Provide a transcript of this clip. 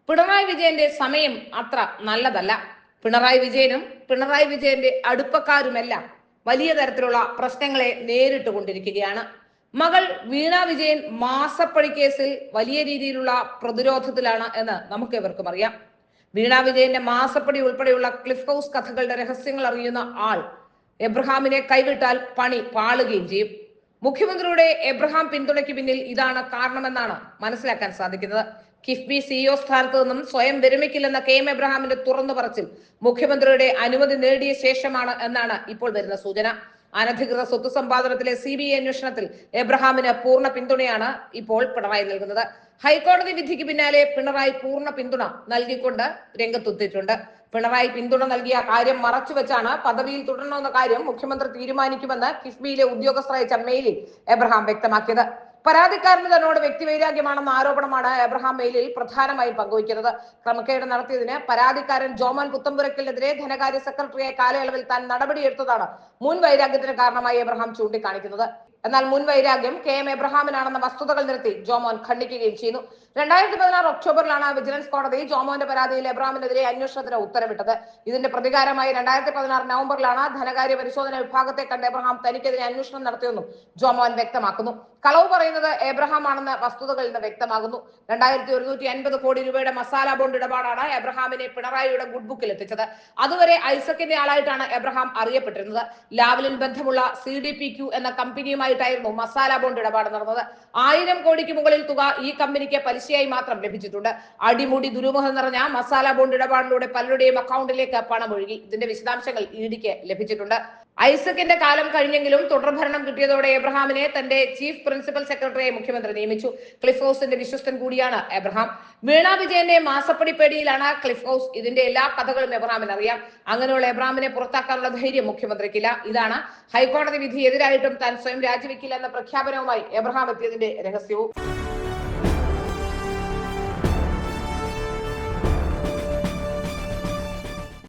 പിണറായി വിജയന്റെ സമയം അത്ര നല്ലതല്ല. പിണറായി വിജയനും പിണറായി വിജയന്റെ അടുപ്പക്കാരുമെല്ലാം വലിയ തരത്തിലുള്ള പ്രശ്നങ്ങളെ നേരിട്ട് കൊണ്ടിരിക്കുകയാണ്. മകൾ വീണ വിജയൻ മാസപ്പടി കേസിൽ വലിയ രീതിയിലുള്ള പ്രതിരോധത്തിലാണ് എന്ന് നമുക്ക് എവർക്കും അറിയാം. വീണ വിജയന്റെ മാസപ്പടി ഉൾപ്പെടെയുള്ള ക്ലിഫ് ഹൗസ് കഥകളുടെ രഹസ്യങ്ങൾ അറിയുന്ന ആൾ എബ്രഹാമിനെ കൈവിട്ടാൽ പണി പാളുകയും ചെയ്യും. മുഖ്യമന്ത്രിയുടെ എബ്രഹാം പിന്തുണയ്ക്ക് പിന്നിൽ ഇതാണ് കാരണമെന്നാണ് മനസ്സിലാക്കാൻ സാധിക്കുന്നത്. കിഫ്ബി സിഇഒ സ്ഥാനത്ത് നിന്നും സ്വയം വിരമിക്കില്ലെന്ന കെ എം എബ്രഹാമിന്റെ തുറന്നു പറച്ചിൽ മുഖ്യമന്ത്രിയുടെ അനുമതി നേടിയ ശേഷമാണ് എന്നാണ് ഇപ്പോൾ വരുന്ന സൂചന. അനധികൃത സ്വത്ത് സമ്പാദനത്തിലെ CBI അന്വേഷണത്തിൽ എബ്രഹാമിന് പൂർണ്ണ പിന്തുണയാണ് ഇപ്പോൾ പിണറായി നൽകുന്നത്. ഹൈക്കോടതി വിധിക്ക് പിന്നാലെ പിണറായി പൂർണ്ണ പിന്തുണ നൽകിക്കൊണ്ട് രംഗത്തെത്തിയിട്ടുണ്ട്. പിണറായി പിന്തുണ നൽകിയ കാര്യം മറച്ചുവെച്ചാണ് പദവിയിൽ തുടരണമെന്ന കാര്യം മുഖ്യമന്ത്രി തീരുമാനിക്കുമെന്ന് കിഫ്ബിയിലെ ഉദ്യോഗസ്ഥർ അയച്ച മെയിലിൽ എബ്രഹാം വ്യക്തമാക്കിയത്. പരാതിക്കാരന് തന്നോട് വ്യക്തിവൈരാഗ്യമാണെന്ന ആരോപണമാണ് എബ്രഹാം മെയിലിൽ പ്രധാനമായും പങ്കുവയ്ക്കുന്നത്. ക്രമക്കേട് നടത്തിയതിന് പരാതിക്കാരൻ ജോമോൻ പുത്തമ്പുരയ്ക്കെതിരെ ധനകാര്യ സെക്രട്ടറിയായ കാലയളവിൽ താൻ നടപടിയെടുത്തതാണ് മുൻ വൈരാഗ്യത്തിന് കാരണമായി എബ്രഹാം ചൂണ്ടിക്കാണിക്കുന്നത്. എന്നാൽ മുൻ വൈരാഗ്യം കെ എം എബ്രഹാമിനാണെന്ന വസ്തുതകൾ നിരത്തി ജോമോൻ ഖണ്ഡിക്കുകയും ചെയ്യുന്നു. 2016 ഒക്ടോബറിലാണ് വിജിലൻസ് കോടതി ജോമോന്റെ പരാതിയിൽ എബ്രഹാമിനെതിരെ അന്വേഷണത്തിന് ഉത്തരവിട്ടത്. ഇതിന്റെ പ്രതികാരമായി 2016 നവംബറിലാണ് ധനകാര്യ പരിശോധന വിഭാഗത്തെ കണ്ട് എബ്രഹാം തനിക്കെതിരെ അന്വേഷണം നടത്തിയെന്നും ജോമോൻ വ്യക്തമാക്കുന്നു. കളവ് പറയുന്നത് എബ്രഹാം ആണെന്ന് വസ്തുതകളിൽ നിന്ന് വ്യക്തമാകുന്നു. 2150 കോടി രൂപയുടെ മസാല ബോണ്ട് ഇടപാടാണ് എബ്രഹാമിനെ പിണറായിയുടെ ഗുഡ് ബുക്കിൽ എത്തിച്ചത്. അതുവരെ ഐസക്കിന്റെ ആളായിട്ടാണ് എബ്രഹാം അറിയപ്പെട്ടിരുന്നത്. ലാവ്ലിൻ ബന്ധമുള്ള CDPQ എന്ന കമ്പനിയുമായിട്ടായിരുന്നു മസാല ബോണ്ട് ഇടപാട് നടന്നത്. 1000 കോടിക്ക് മുകളിൽ തുക ഈ കമ്പനിക്ക് പലിശയായി മാത്രം ലഭിച്ചിട്ടുണ്ട്. അടിമുടി ദുരൂഹം നിറഞ്ഞ മസാല ബോണ്ട് ഇടപാടിലൂടെ പലരുടെയും അക്കൗണ്ടിലേക്ക് പണം ഒഴുകി. ഇതിന്റെ വിശദാംശങ്ങൾ ഇഡിക്ക് ലഭിച്ചിട്ടുണ്ട്. ഐസക്കിന്റെ കാലം കഴിഞ്ഞെങ്കിലും തുടർഭരണം കിട്ടിയതോടെ എബ്രഹാമിനെ തന്റെ ചീഫ് പ്രിൻസിപ്പൽ സെക്രട്ടറിയായി മുഖ്യമന്ത്രി നിയമിച്ചു. ക്ലിഫ് ഹൗസിന്റെ വിശ്വസ്തൻ കൂടിയാണ് എബ്രഹാം. വീണ വിജയന്റെ മാസപ്പടി പേടിയിലാണ് ക്ലിഫ് ഹൗസ്. ഇതിന്റെ എല്ലാ കഥകളും എബ്രഹാമിന് അറിയാം. അങ്ങനെയുള്ള എബ്രഹാമിനെ പുറത്താക്കാനുള്ള ധൈര്യം മുഖ്യമന്ത്രിക്കില്ല. ഇതാണ് ഹൈക്കോടതി വിധി എതിരായിട്ടും താൻ സ്വയം രാജിവെക്കില്ല എന്ന പ്രഖ്യാപനവുമായി എബ്രഹാം എത്തിയതിന്റെ രഹസ്യവും.